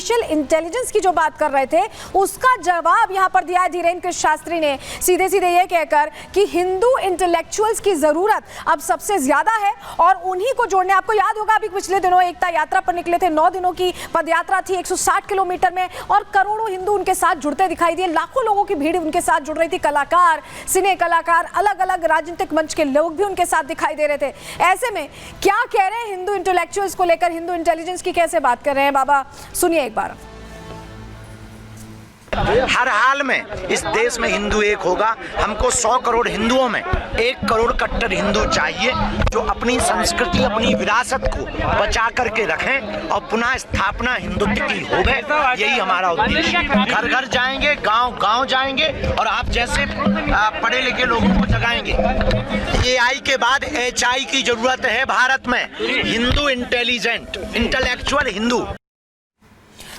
Artificial intelligence की जो बात कर रहे थे उसका जवाब यहाँ पर दिया है धीरेन्द्र कृष्ण शास्त्री ने, सीधे सीधे ये कहकर कि हिंदू इंटेलेक्चुअल्स की जरूरत अब सबसे ज्यादा है और उन्हीं को जोड़ने। आपको याद होगा अभी पिछले दिनों एकता यात्रा पर निकले थे, 9 दिनों की पदयात्रा थी 160 किलोमीटर में और करोड़ों हिंदू उनके साथ जुड़ते दिखाई दिए, लाखों लोगों की भीड़ उनके साथ जुड़ रही थी, कलाकार, सिने कलाकार, अलग अलग राजनीतिक मंच के लोग भी उनके साथ दिखाई दे रहे थे। ऐसे में क्या कह रहे हैं हिंदू इंटेलेक्चुअल्स को लेकर, हिंदू इंटेलिजेंस की कैसे बात कर रहे हैं बाबा, सुनिए एक बार। हर हाल में इस देश में हिंदू एक होगा। हमको 100 करोड़ हिंदुओं में 1 करोड़ कट्टर हिंदू चाहिए जो अपनी संस्कृति, अपनी विरासत को बचा करके रखें और पुनः स्थापना हिंदुत्व की होवे। यही हमारा उद्देश्य। घर घर जाएंगे, गांव गांव जाएंगे और आप जैसे पढ़े लिखे लोगों को जगाएंगे। AI के बाद HI की जरूरत है भारत में, हिंदू इंटेलिजेंट, इंटेलेक्चुअल हिंदू।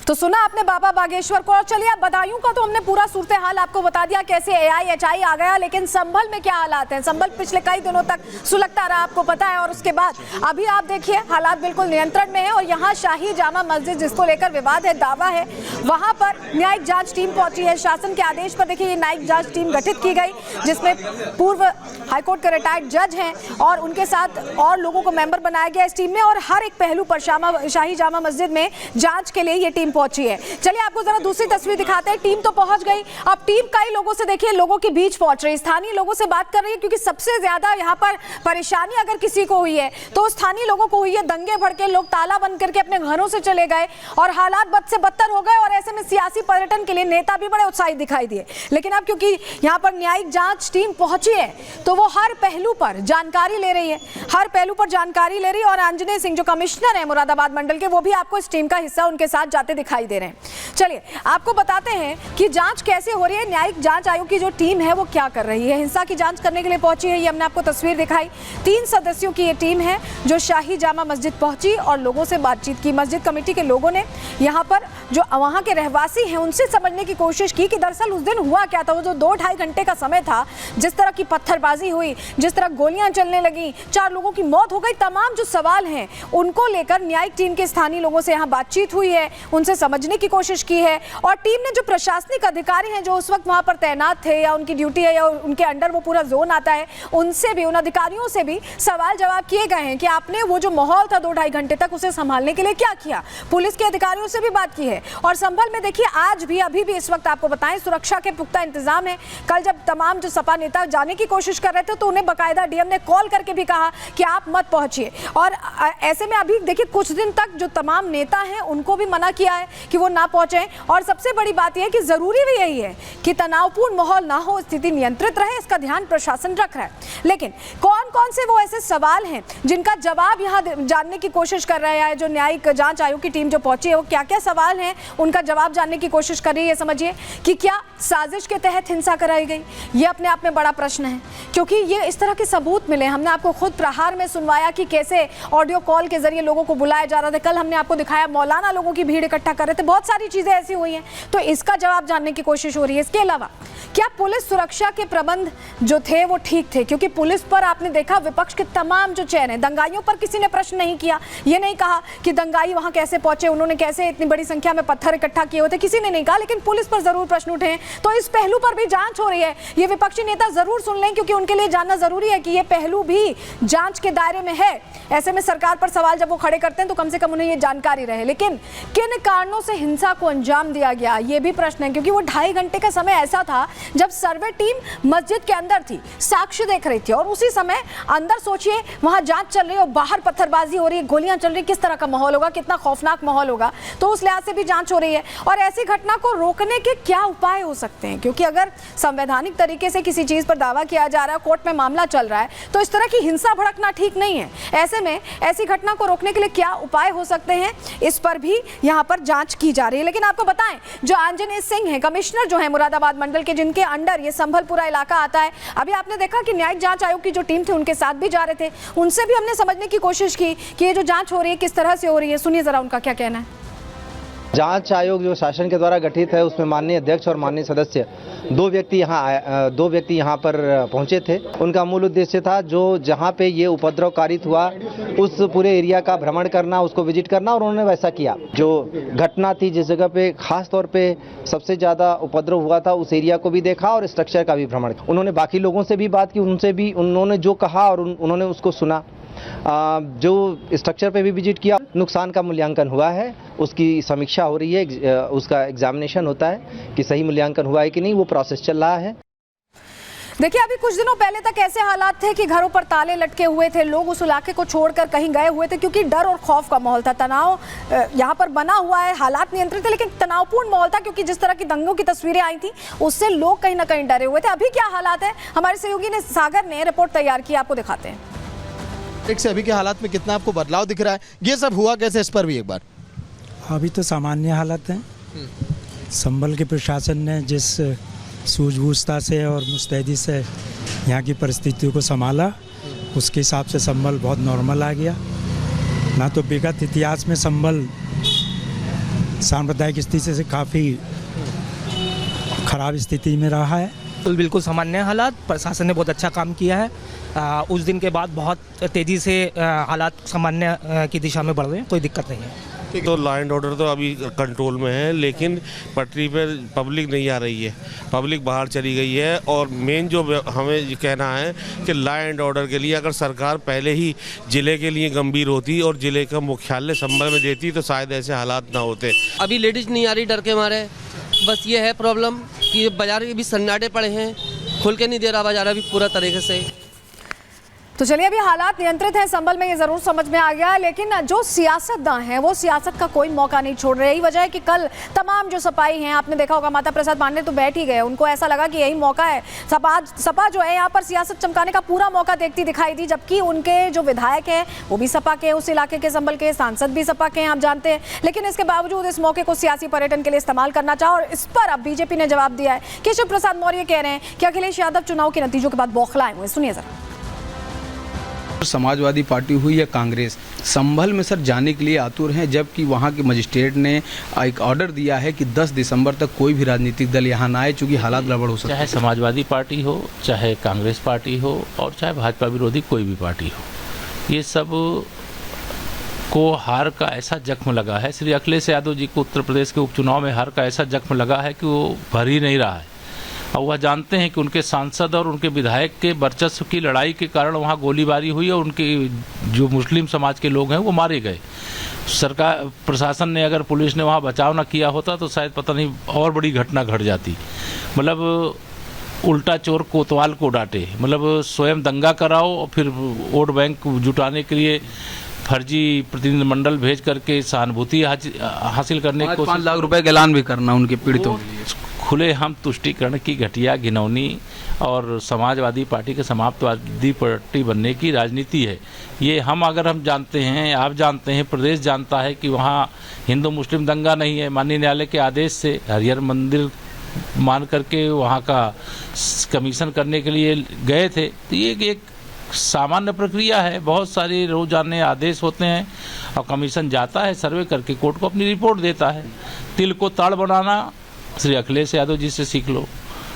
तो सुना आपने बाबा बागेश्वर को। और चलिए अब बदायूं का तो हमने पूरा सूरत हाल आपको बता दिया, कैसे AI HI आ गया, लेकिन संभल में क्या हालात हैं। संभल पिछले कई दिनों तक सुलगता रहा, आपको पता है, और उसके बाद अभी आप देखिए हालात बिल्कुल नियंत्रण में है। और यहाँ शाही जामा मस्जिद जिसको लेकर विवाद है, दावा है, वहां पर न्यायिक जांच टीम पहुंची है। शासन के आदेश पर देखिए ये न्यायिक जांच टीम गठित की गई जिसमें पूर्व हाईकोर्ट के रिटायर्ड जज हैं और उनके साथ और लोगों को मेंबर बनाया गया इस टीम में। और हर एक पहलू पर शाही जामा मस्जिद में जांच के लिए ये टीम पहुंची है। चलिए आपको जरा दूसरी तस्वीर दिखाते हैं। टीम तो पहुंच गई, अब टीम कई लोगों से देखिए लोगों के बीच पहुंच रही, स्थानीय लोगों से बात कर रही है, क्योंकि सबसे ज्यादा यहाँ पर परेशानी अगर किसी को हुई है तो स्थानीय लोगों को हुई है। दंगे भड़के, लोग ताला बंद करके अपने घरों से चले गए और हालात बद से बदतर हो गए। और ऐसे में सियासी पर्यटन के लिए नेता भी बड़े उत्साहित दिखाई दिए, लेकिन अब क्योंकि यहाँ पर न्यायिक जांच टीम पहुंची है तो वो हर पहलू पर जानकारी ले रही है, हर पहलू पर जानकारी ले रही है। और आंजनेय सिंह जो कमिश्नर है मुरादाबाद मंडल के, वो भी आपको इस टीम का हिस्सा उनके साथ जाते दिखाई दे रहे हैं। चलिए आपको बताते हैं कि जांच कैसे हो रही है, न्यायिक जांच आयोग की जो टीम है वो क्या कर रही है। हिंसा की जांच करने के लिए पहुंची है, ये हमने आपको तस्वीर दिखाई। 3 सदस्यों की ये टीम है जो शाही जामा मस्जिद पहुंची और लोगों से बातचीत की। मस्जिद कमेटी के लोगों ने यहाँ पर जो वहाँ के रहवासी हैं उनसे समझने की कोशिश की कि दरअसल उस दिन हुआ क्या था। वो जो 2-2.5 घंटे का समय था, जिस तरह की पत्थरबाजी हुई, जिस तरह गोलियां चलने लगी, 4 लोगों की मौत हो गई, तमाम जो सवाल हैं उनको लेकर न्यायिक टीम के स्थानीय लोगों से यहाँ बातचीत हुई है, उनसे समझने की कोशिश की है। और टीम ने जो प्रशासनिक अधिकारी हैं जो उस वक्त वहां पर तैनात थे या उनकी ड्यूटी है या उनके अंडर वो पूरा जोन आता है, उनसे भी, उन अधिकारियों से भी सवाल जवाब किए गए हैं कि आपने वो जो माहौल था 2-2.5 घंटे तक उसे संभालने के लिए क्या किया। पुलिस के अधिकारियों से भी बात की है। और संभल में देखिए आज भी, अभी भी इस वक्त आपको बताएं, सुरक्षा के पुख्ता इंतजाम है। कल जब तमाम जो सपा नेता जाने की कोशिश कर रहे थे तो उन्हें बाकायदा डीएम ने कॉल करके भी कहा कि आप मत पहुंचिए। और ऐसे में अभी देखिए कुछ दिन तक जो तमाम नेता हैं उनको भी मना किया है कि वो ना पहुंचे। और सबसे बड़ी बात यह है कि जरूरी भी यही है कि तनावपूर्ण माहौल ना हो, स्थिति नियंत्रित रहे, इसका ध्यान प्रशासन रख रहा है। लेकिन कौन कौन से वो ऐसे सवाल हैं जिनका जवाब यहाँ जानने की कोशिश कर रहे हैं। जो न्यायिक जांच आयोग की टीम जो पहुंची है वो क्या क्या सवाल हैं उनका जवाब जानने की कोशिश कर रही है। समझिए कि क्या साजिश के तहत हिंसा कराई गई, ये अपने आप में बड़ा प्रश्न है, क्योंकि ये इस तरह के सबूत मिले। हमने आपको खुद प्रहार में सुनवाया कि कैसे ऑडियो कॉल के जरिए लोगों को बुलाया जा रहा था। कल हमने आपको दिखाया मौलाना लोगों की भीड़ इकट्ठा कर रहे थे। बहुत सारी चीजें ऐसी हुई हैं, तो इसका जवाब जानने की कोशिश हो रही है। इसके अलावा क्या पुलिस सुरक्षा के प्रबंध जो थे वो ठीक थे, क्योंकि पुलिस पर आपने देखा विपक्ष के तमाम जो चेहरे, दंगाइयों पर किसी ने प्रश्न नहीं किया, ये नहीं कहा कि दंगाई वहां कैसे पहुंचे, उन्होंने कैसे इतनी बड़ी संख्या में पत्थर इकट्ठा किए होते, किसी ने नहीं कहा। लेकिन पुलिस पर जरूर प्रश्न उठे हैं, तो इस पहलू पर भी जांच हो रही है। ये विपक्षी नेता जरूर सुन लें, क्योंकि उनके लिए जानना जरूरी है कि ये पहलू भी जांच के दायरे में है। ऐसे में सरकार पर सवाल जब वो खड़े करते हैं तो कम से कम उन्हें ये जानकारी रहे। लेकिन किन कारणों से हिंसा को अंजाम दिया गया, ये भी प्रश्न है, क्योंकि वो 2.5 घंटे का समय ऐसा था जब सर्वे टीम मस्जिद के अंदर थी, साक्ष्य देख रही थी, और उसी समय अंदर सोचिए वहां जांच चल रही है और बाहर पत्थरबाजी हो रही है, गोलियां चल रही, किस तरह का माहौल होगा, कितना खौफनाक माहौल होगा। तो उस लिहाज से भी जांच हो रही है। और ऐसी घटना को रोकने के क्या उपाय हो सकते हैं, क्योंकि अगर संवैधानिक तरीके से किसी चीज पर दावा किया जा रहा है, कोर्ट में मामला चल रहा है, तो इस तरह की हिंसा भड़कना ठीक नहीं है। ऐसे में ऐसी घटना को रोकने के लिए क्या उपाय हो सकते हैं, इस पर भी यहाँ पर जांच की जा रही है। लेकिन आपको बताएं, जो आंजनेय सिंह है, कमिश्नर जो है मुरादाबाद मंडल के, जिनके अंडर ये संभलपुरा इलाका आता है, अभी आपने देखा कि न्यायिक जांच आयोग की जो टीम थी उनके साथ भी जा रहे थे, उनसे भी हमने समझने की कोशिश की कि ये जो जांच हो रही है किस तरह से हो रही है। सुनिए जरा उनका क्या कहना है। जांच आयोग जो शासन के द्वारा गठित है उसमें माननीय अध्यक्ष और माननीय सदस्य दो व्यक्ति यहाँ पर पहुंचे थे। उनका मूल उद्देश्य था जो जहां पे ये उपद्रव कारित हुआ उस पूरे एरिया का भ्रमण करना, उसको विजिट करना, और उन्होंने वैसा किया। जो घटना थी जिस जगह पे खास तौर पे सबसे ज़्यादा उपद्रव हुआ था उस एरिया को भी देखा और स्ट्रक्चर का भी भ्रमण। उन्होंने बाकी लोगों से भी बात की, उनसे भी उन्होंने जो कहा और उन्होंने उसको सुना। जो स्ट्रक्चर पे भी विजिट किया, नुकसान का मूल्यांकन हुआ है, उसकी समीक्षा हो रही है, उसका एग्जामिनेशन होता है कि सही मूल्यांकन हुआ है कि नहीं, वो प्रोसेस चल रहा है। देखिए, अभी कुछ दिनों पहले तक ऐसे हालात थे कि घरों पर ताले लटके हुए थे, लोग उस इलाके को छोड़कर कहीं गए हुए थे क्योंकि डर और खौफ का माहौल था। तनाव यहाँ पर बना हुआ है, हालात नियंत्रित थे लेकिन तनावपूर्ण माहौल था क्योंकि जिस तरह की दंगों की तस्वीरें आई थी उससे लोग कहीं ना कहीं डरे हुए थे। अभी क्या हालात है, हमारे सहयोगी ने सागर ने रिपोर्ट तैयार की, आपको दिखाते हैं। एक से अभी के हालात में कितना आपको बदलाव दिख रहा है, ये सब हुआ कैसे, इस पर भी एक बार। अभी तो सामान्य हालत हैं। संभल के प्रशासन ने जिस सूझबूझता से और मुस्तैदी से यहाँ की परिस्थितियों को संभाला, उसके हिसाब से संभल बहुत नॉर्मल आ गया। ना तो विगत इतिहास में संभल सांप्रदायिक स्थिति से काफ़ी खराब स्थिति में रहा है। तो बिल्कुल सामान्य हालात, प्रशासन ने बहुत अच्छा काम किया है। उस दिन के बाद बहुत तेज़ी से हालात सामान्य की दिशा में बढ़ रहे हैं, कोई दिक्कत नहीं है। तो लॉ एंड ऑर्डर तो अभी कंट्रोल में है, लेकिन पटरी पर पब्लिक नहीं आ रही है, पब्लिक बाहर चली गई है। और मेन जो हमें ये कहना है कि लॉ एंड ऑर्डर के लिए अगर सरकार पहले ही ज़िले के लिए गंभीर होती और ज़िले का मुख्यालय संभल में देती तो शायद ऐसे हालात ना होते। अभी लेडीज़ नहीं आ रही डर के मारे, बस ये है प्रॉब्लम कि बाज़ार भी सन्नाटे पड़े हैं, खुल के नहीं दे रहा बाज़ार अभी पूरा तरीके से। तो चलिए, अभी हालात नियंत्रित हैं संभल में, ये जरूर समझ में आ गया, लेकिन जो सियासतदान हैं वो सियासत का कोई मौका नहीं छोड़ रहे। यही वजह है कि कल तमाम जो सपाई हैं, आपने देखा होगा माता प्रसाद पांडे तो बैठ ही गए, उनको ऐसा लगा कि यही मौका है। सपा जो है यहाँ पर सियासत चमकाने का पूरा मौका देखती दिखाई दी, जबकि उनके जो विधायक हैं वो भी सपा के, उस इलाके के संभल के सांसद भी सपा के हैं, आप जानते हैं। लेकिन इसके बावजूद इस मौके को सियासी पर्यटन के लिए इस्तेमाल करना चाहा, और इस पर अब बीजेपी ने जवाब दिया है। केशव प्रसाद मौर्य कह रहे हैं कि अखिलेश यादव चुनाव के नतीजों के बाद बौखलाए हुए। सुनिए जरा। समाजवादी पार्टी हुई या कांग्रेस, संभल में सर जाने के लिए आतुर हैं, जबकि वहाँ के मजिस्ट्रेट ने एक ऑर्डर दिया है कि 10 दिसंबर तक कोई भी राजनीतिक दल यहाँ ना आए, चूँकि हालात गड़बड़ हो सकते हैं। चाहे समाजवादी पार्टी हो, चाहे कांग्रेस पार्टी हो, और चाहे भाजपा विरोधी कोई भी पार्टी हो, ये सब को हार का ऐसा जख्म लगा है। श्री अखिलेश यादव जी को उत्तर प्रदेश के उपचुनाव में हार का ऐसा जख्म लगा है कि वो भर ही नहीं रहा है। और वह जानते हैं कि उनके सांसद और उनके विधायक के वर्चस्व की लड़ाई के कारण वहाँ गोलीबारी हुई और उनके जो मुस्लिम समाज के लोग हैं वो मारे गए। सरकार प्रशासन ने, अगर पुलिस ने वहाँ बचाव ना किया होता तो शायद पता नहीं और बड़ी घटना घट जाती। मतलब उल्टा चोर कोतवाल को डांटे, मतलब स्वयं दंगा कराओ और फिर वोट बैंक जुटाने के लिए फर्जी प्रतिनिधिमंडल भेज करके सहानुभूति हासिल करने की कोशिश। 5 लाख रुपए का ऐलान भी करना उनके पीड़ितों के लिए। खुले हम तुष्टीकरण की घटिया, घिनौनी और समाजवादी पार्टी के समाप्तवादी पार्टी बनने की राजनीति है ये। हम जानते हैं, आप जानते हैं, प्रदेश जानता है कि वहाँ हिंदू मुस्लिम दंगा नहीं है। माननीय न्यायालय के आदेश से हरिहर मंदिर मान करके वहाँ का कमीशन करने के लिए गए थे। तो ये एक सामान्य प्रक्रिया है, बहुत सारे रोजाने आदेश होते हैं और कमीशन जाता है, सर्वे करके कोर्ट को अपनी रिपोर्ट देता है। तिल को ताड़ बनाना श्री अखिलेश यादव जी से सीख लो।